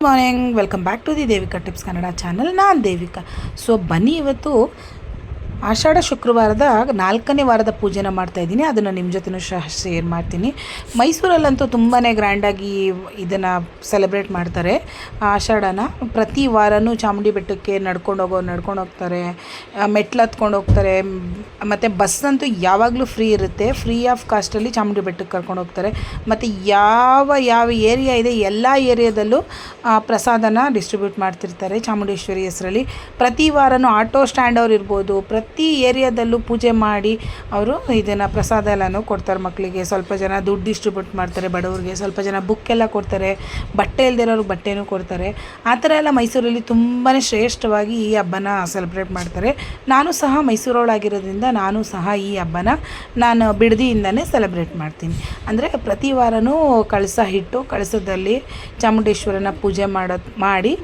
Morning, welcome back to the Devika tips Kannada channel. ನಾನು Devika. So ಬನ್ನಿ, ಇವತ್ತು ಆಷಾಢ ಶುಕ್ರವಾರದ 4ನೇ ವಾರದ ಪೂಜೆನ ಮಾಡ್ತಾಯಿದ್ದೀನಿ. ಅದನ್ನು ನಿಮ್ಮ ಜೊತೆನೂ ಶೇರ್ ಮಾಡ್ತೀನಿ. ಮೈಸೂರಲ್ಲಂತೂ ತುಂಬಾ ಗ್ರ್ಯಾಂಡಾಗಿ ಇದನ್ನು ಸೆಲೆಬ್ರೇಟ್ ಮಾಡ್ತಾರೆ. ಆಷಾಢನ ಪ್ರತಿ ವಾರನೂ ಚಾಮುಂಡಿ ಬೆಟ್ಟಕ್ಕೆ ನಡ್ಕೊಂಡು ಹೋಗ್ತಾರೆ, ಮೆಟ್ಲು ಹತ್ಕೊಂಡು ಹೋಗ್ತಾರೆ. ಮತ್ತು ಬಸ್ ಅಂತೂ ಯಾವಾಗಲೂ ಫ್ರೀ ಇರುತ್ತೆ. ಫ್ರೀ ಆಫ್ ಕಾಸ್ಟಲ್ಲಿ ಚಾಮುಂಡಿ ಬೆಟ್ಟಕ್ಕೆ ಕರ್ಕೊಂಡು ಹೋಗ್ತಾರೆ. ಮತ್ತು ಯಾವ ಏರಿಯಾ ಇದೆ ಎಲ್ಲ ಏರಿಯಾದಲ್ಲೂ ಪ್ರಸಾದನ ಡಿಸ್ಟ್ರಿಬ್ಯೂಟ್ ಮಾಡ್ತಿರ್ತಾರೆ ಚಾಮುಂಡೇಶ್ವರಿ ಹೆಸರಲ್ಲಿ. ಪ್ರತಿ ವಾರನೂ ಆಟೋ ಸ್ಟ್ಯಾಂಡ್ ಅವ್ರು ಇರ್ಬೋದು, ಪ್ರತಿ ಏರಿಯಾದಲ್ಲೂ ಪೂಜೆ ಮಾಡಿ ಅವರು ಇದನ್ನು ಪ್ರಸಾದ ಎಲ್ಲನೂ ಕೊಡ್ತಾರೆ ಮಕ್ಕಳಿಗೆ. ಸ್ವಲ್ಪ ಜನ ದುಡ್ಡು ಡಿಸ್ಟ್ರಿಬ್ಯೂಟ್ ಮಾಡ್ತಾರೆ ಬಡವ್ರಿಗೆ, ಸ್ವಲ್ಪ ಜನ ಬುಕ್ಕೆಲ್ಲ ಕೊಡ್ತಾರೆ, ಬಟ್ಟೆ ಇಲ್ದಿರೋರಿಗೆ ಬಟ್ಟೆನೂ ಕೊಡ್ತಾರೆ. ಆ ಥರ ಎಲ್ಲ ಮೈಸೂರಲ್ಲಿ ತುಂಬಾ ಶ್ರೇಷ್ಠವಾಗಿ ಈ ಹಬ್ಬನ ಸೆಲೆಬ್ರೇಟ್ ಮಾಡ್ತಾರೆ. ನಾನು ಸಹ ಮೈಸೂರೊಳಗಿರೋದ್ರಿಂದ ನಾನು ಸಹ ಈ ಹಬ್ಬನ ನಾನು ಬಿಡದಿಯಿಂದನೇ ಸೆಲೆಬ್ರೇಟ್ ಮಾಡ್ತೀನಿ. ಅಂದರೆ ಪ್ರತಿ ವಾರನೂ ಕಳಸ ಇಟ್ಟು ಕಳಸದಲ್ಲಿ ಚಾಮುಂಡೇಶ್ವರನ ಪೂಜೆ ಮಾಡಿ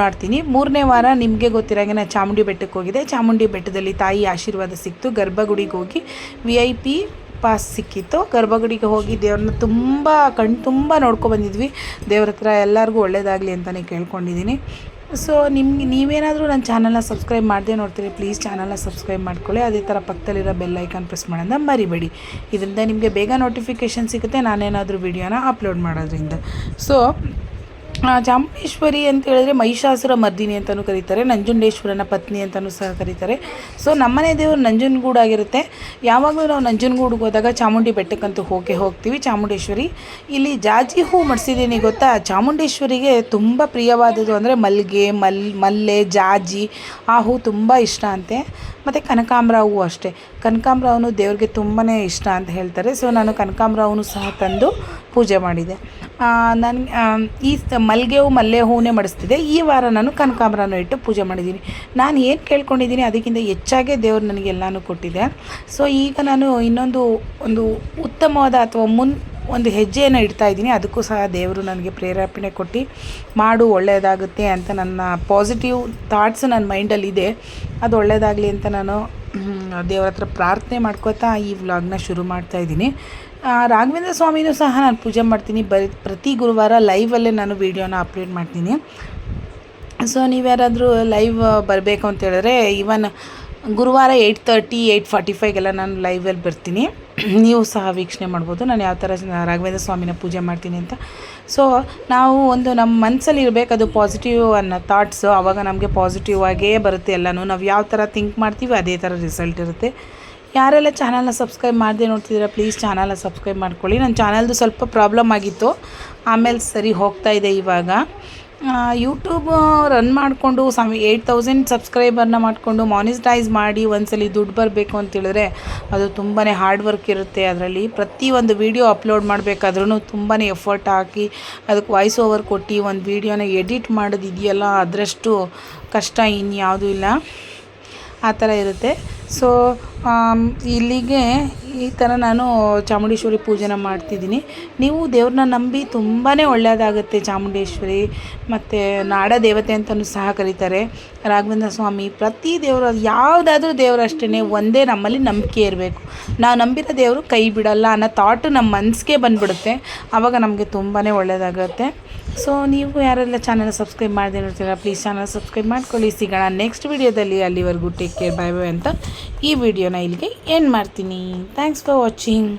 ನೋಡ್ತೀನಿ. 3ನೇ ವಾರ ನಿಮಗೆ ಗೊತ್ತಿರೋಂಗೆ ನಾನು ಚಾಮುಂಡಿ ಬೆಟ್ಟಕ್ಕೆ ಹೋಗಿದ್ದೆ. ಚಾಮುಂಡಿ ಬೆಟ್ಟದಲ್ಲಿ ತಾಯಿ ಆಶೀರ್ವಾದ ಸಿಕ್ತು. ಗರ್ಭಗುಡಿಗೆ ಹೋಗಿ VIP ಪಾಸ್ ಸಿಕ್ಕಿತ್ತು. ಗರ್ಭಗುಡಿಗೆ ಹೋಗಿ ದೇವ್ರನ್ನ ತುಂಬ ನೋಡ್ಕೊಬಂದಿದ್ವಿ. ದೇವ್ರ ಹತ್ರ ಎಲ್ಲರಿಗೂ ಒಳ್ಳೇದಾಗಲಿ ಅಂತಲೇ ಕೇಳ್ಕೊಂಡಿದ್ದೀನಿ. ಸೊ ನೀವೇನಾದರೂ ನನ್ನ ಚಾನಲ್ನ ಸಬ್ಸ್ಕ್ರೈಬ್ ಮಾಡದೆ ನೋಡ್ತೀರಿ, ಪ್ಲೀಸ್ ಚಾನಲ್ನ ಸಬ್ಸ್ಕ್ರೈಬ್ ಮಾಡ್ಕೊಳ್ಳಿ. ಅದೇ ಥರ ಪಕ್ಕದಲ್ಲಿರೋ ಬೆಲ್ ಐಕಾನ್ ಪ್ರೆಸ್ ಮಾಡೋದನ್ನ ಮರಿಬೇಡಿ. ಇದರಿಂದ ನಿಮಗೆ ಬೇಗ ನೋಟಿಫಿಕೇಷನ್ ಸಿಗುತ್ತೆ ನಾನೇನಾದರೂ ವಿಡಿಯೋನ ಅಪ್ಲೋಡ್ ಮಾಡೋದ್ರಿಂದ. ಸೊ ಚಾಮುಂಡೇಶ್ವರಿ ಅಂತ ಹೇಳಿದ್ರೆ ಮಹಿಷಾಸುರ ಮರ್ದಿನಿ ಅಂತಲೂ ಕರೀತಾರೆ, ನಂಜುಂಡೇಶ್ವರನ ಪತ್ನಿ ಅಂತಲೂ ಸಹ ಕರೀತಾರೆ. ಸೊ ನಮ್ಮನೆ ದೇವರು ನಂಜನಗೂಡಾಗಿರುತ್ತೆ. ಯಾವಾಗಲೂ ನಾವು ನಂಜನಗೂಡಿಗೆ ಹೋದಾಗ ಚಾಮುಂಡಿ ಬೆಟ್ಟಕ್ಕಂತೂ ಹೋಗ್ತೀವಿ. ಚಾಮುಂಡೇಶ್ವರಿ ಇಲ್ಲಿ ಜಾಜಿ ಹೂ ಮಾಡಿಸಿದ್ದೀನಿ ಗೊತ್ತಾ. ಚಾಮುಂಡೇಶ್ವರಿಗೆ ತುಂಬ ಪ್ರಿಯವಾದದ್ದು ಅಂದರೆ ಮಲ್ಲೆ ಜಾಜಿ, ಆ ಹೂ ತುಂಬ ಇಷ್ಟ ಅಂತೆ. ಮತ್ತು ಕನಕಾಂಬರ ಹೂವು ಅಷ್ಟೇ. ಕನಕಾಂಬರ ಹೂವು ದೇವ್ರಿಗೆ ತುಂಬಾ ಇಷ್ಟ ಅಂತ ಹೇಳ್ತಾರೆ. ಸೊ ನಾನು ಕನಕಾಂಬರ ಹೂವು ಸಹ ತಂದು ಪೂಜೆ ಮಾಡಿದೆ. ನನಗೆ ಈ ಮಲ್ಲೆ ಹೂವನ್ನೇ ಮಾಡಿಸ್ತಿದ್ದೆ. ಈ ವಾರ ನಾನು ಕನಕಾಂಬರನೂ ಇಟ್ಟು ಪೂಜೆ ಮಾಡಿದ್ದೀನಿ. ನಾನು ಏನು ಕೇಳ್ಕೊಂಡಿದ್ದೀನಿ ಅದಕ್ಕಿಂತ ಹೆಚ್ಚಾಗೆ ದೇವ್ರು ನನಗೆಲ್ಲನೂ ಕೊಟ್ಟಿದೆ. ಸೊ ಈಗ ನಾನು ಒಂದು ಉತ್ತಮವಾದ ಅಥವಾ ಒಂದು ಹೆಜ್ಜೆಯನ್ನು ಇಡ್ತಾಯಿದ್ದೀನಿ. ಅದಕ್ಕೂ ಸಹ ದೇವರು ನನಗೆ ಪ್ರೇರೇಪಣೆ ಕೊಟ್ಟು ಮಾಡು ಒಳ್ಳೆಯದಾಗುತ್ತೆ ಅಂತ ನನ್ನ ಪಾಸಿಟಿವ್ ಥಾಟ್ಸ್ ನನ್ನ ಮೈಂಡಲ್ಲಿದೆ. ಅದು ಒಳ್ಳೆಯದಾಗಲಿ ಅಂತ ನಾನು ದೇವರ ಹತ್ರ ಪ್ರಾರ್ಥನೆ ಮಾಡ್ಕೋತಾ ಈ ವ್ಲಾಗ್ನ ಶುರು ಮಾಡ್ತಾಯಿದ್ದೀನಿ. ರಾಘವೇಂದ್ರ ಸ್ವಾಮಿನೂ ಸಹ ನಾನು ಪೂಜೆ ಮಾಡ್ತೀನಿ. ಪ್ರತಿ ಗುರುವಾರ ಲೈವಲ್ಲೇ ನಾನು ವೀಡಿಯೋನ ಅಪ್ಲೋಡ್ ಮಾಡ್ತೀನಿ. ಸೊ ನೀವ್ಯಾರಾದರೂ ಲೈವ್ ಬರಬೇಕು ಅಂತ ಹೇಳಿದ್ರೆ ಇವನ್ ಗುರುವಾರ 8:30 8:45ಗೆಲ್ಲ ನಾನು ಲೈವಲ್ಲಿ ಬರ್ತೀನಿ. ನೀವು ಸಹ ವೀಕ್ಷಣೆ ಮಾಡ್ಬೋದು ನಾನು ಯಾವ ಥರ ರಾಘವೇಂದ್ರ ಸ್ವಾಮಿನ ಪೂಜೆ ಮಾಡ್ತೀನಿ ಅಂತ. ಸೊ ನಾವು ನಮ್ಮ ಮನಸ್ಸಲ್ಲಿ ಇರಬೇಕು ಅದು ಪಾಸಿಟಿವ್ ಅನ್ನೋ ಥಾಟ್ಸು. ಆವಾಗ ನಮಗೆ ಪಾಸಿಟಿವ್ ಆಗೇ ಬರುತ್ತೆ ಎಲ್ಲನೂ. ನಾವು ಯಾವ ಥರ ಥಿಂಕ್ ಮಾಡ್ತೀವಿ ಅದೇ ಥರ ರಿಸಲ್ಟ್ ಇರುತ್ತೆ. ಯಾರೆಲ್ಲ ಚಾನಲ್ನ ಸಬ್ಸ್ಕ್ರೈಬ್ ಮಾಡದೆ ನೋಡ್ತಿದ್ದೀರಾ ಪ್ಲೀಸ್ ಚಾನಲ್ನ ಸಬ್ಸ್ಕ್ರೈಬ್ ಮಾಡ್ಕೊಳ್ಳಿ. ನನ್ನ ಚಾನಲ್ದು ಸ್ವಲ್ಪ ಪ್ರಾಬ್ಲಮ್ ಆಗಿತ್ತು, ಆಮೇಲೆ ಸರಿ ಹೋಗ್ತಾ ಇದೆ. ಇವಾಗ ಯೂಟ್ಯೂಬ್ ರನ್ ಮಾಡಿಕೊಂಡು 8,000 ಸಬ್ಸ್ಕ್ರೈಬರ್ನ ಮಾಡಿಕೊಂಡು ಮಾನಿಟೈಸ್ ಮಾಡಿ ಒಂದ್ಸಲಿ ದುಡ್ಡು ಬರಬೇಕು ಅಂತೇಳಿದ್ರೆ ಅದು ತುಂಬಾ ಹಾರ್ಡ್ ವರ್ಕ್ ಇರುತ್ತೆ. ಅದರಲ್ಲಿ ಪ್ರತಿಯೊಂದು ವೀಡಿಯೋ ಅಪ್ಲೋಡ್ ಮಾಡಬೇಕಾದ್ರೂ ತುಂಬಾ ಎಫರ್ಟ್ ಹಾಕಿ ಅದಕ್ಕೆ ವಾಯ್ಸ್ ಓವರ್ ಕೊಟ್ಟು ಒಂದು ವೀಡಿಯೋನ ಎಡಿಟ್ ಮಾಡೋದಿದೆಯಲ್ಲ, ಅದರಷ್ಟು ಕಷ್ಟ ಇನ್ಯಾವುದೂ ಇಲ್ಲ. ಆ ಥರ ಇರುತ್ತೆ. ಸೊ ಇಲ್ಲಿಗೆ ಈ ಥರ ನಾನು ಚಾಮುಂಡೇಶ್ವರಿ ಪೂಜೆನ ಮಾಡ್ತಿದ್ದೀನಿ. ನೀವು ದೇವ್ರನ್ನ ನಂಬಿ ತುಂಬಾ ಒಳ್ಳೆಯದಾಗುತ್ತೆ. ಚಾಮುಂಡೇಶ್ವರಿ ಮತ್ತು ನಾಡ ದೇವತೆ ಅಂತಲೂ ಸಹ ಕರೀತಾರೆ. ರಾಘವೇಂದ್ರ ಸ್ವಾಮಿ ಪ್ರತಿ ದೇವರು ಯಾವುದಾದ್ರೂ ದೇವರು ಅಷ್ಟೇ, ಒಂದೇ ನಮ್ಮಲ್ಲಿ ನಂಬಿಕೆ ಇರಬೇಕು. ನಾವು ನಂಬಿರೋ ದೇವರು ಕೈ ಬಿಡಲ್ಲ ಅನ್ನೋ ಥಾಟು ನಮ್ಮ ಮನಸ್ಸಿಗೆ ಬಂದುಬಿಡುತ್ತೆ. ಆವಾಗ ನಮಗೆ ತುಂಬಾ ಒಳ್ಳೆಯದಾಗುತ್ತೆ. ಸೊ ನೀವು ಯಾರೆಲ್ಲ ಚಾನಲ್ ಸಬ್ಸ್ಕ್ರೈಬ್ ಮಾಡದೆ ನೋಡ್ತೀರಾ ಪ್ಲೀಸ್ ಚಾನಲ್ ಸಬ್ಸ್ಕ್ರೈಬ್ ಮಾಡ್ಕೊಳ್ಳಿ. ಸಿಗೋಣ ನೆಕ್ಸ್ಟ್ ವಿಡಿಯೋದಲ್ಲಿ. ಅಲ್ಲಿವರೆಗೂ ಟೇಕ್ ಕೇರ್, ಬೈ ಬೈ ಅಂತ ಈ ವಿಡಿಯೋನ ಇಲ್ಲಿಗೆ ಎಂಡ್ ಮಾಡ್ತೀನಿ. Thanks for watching.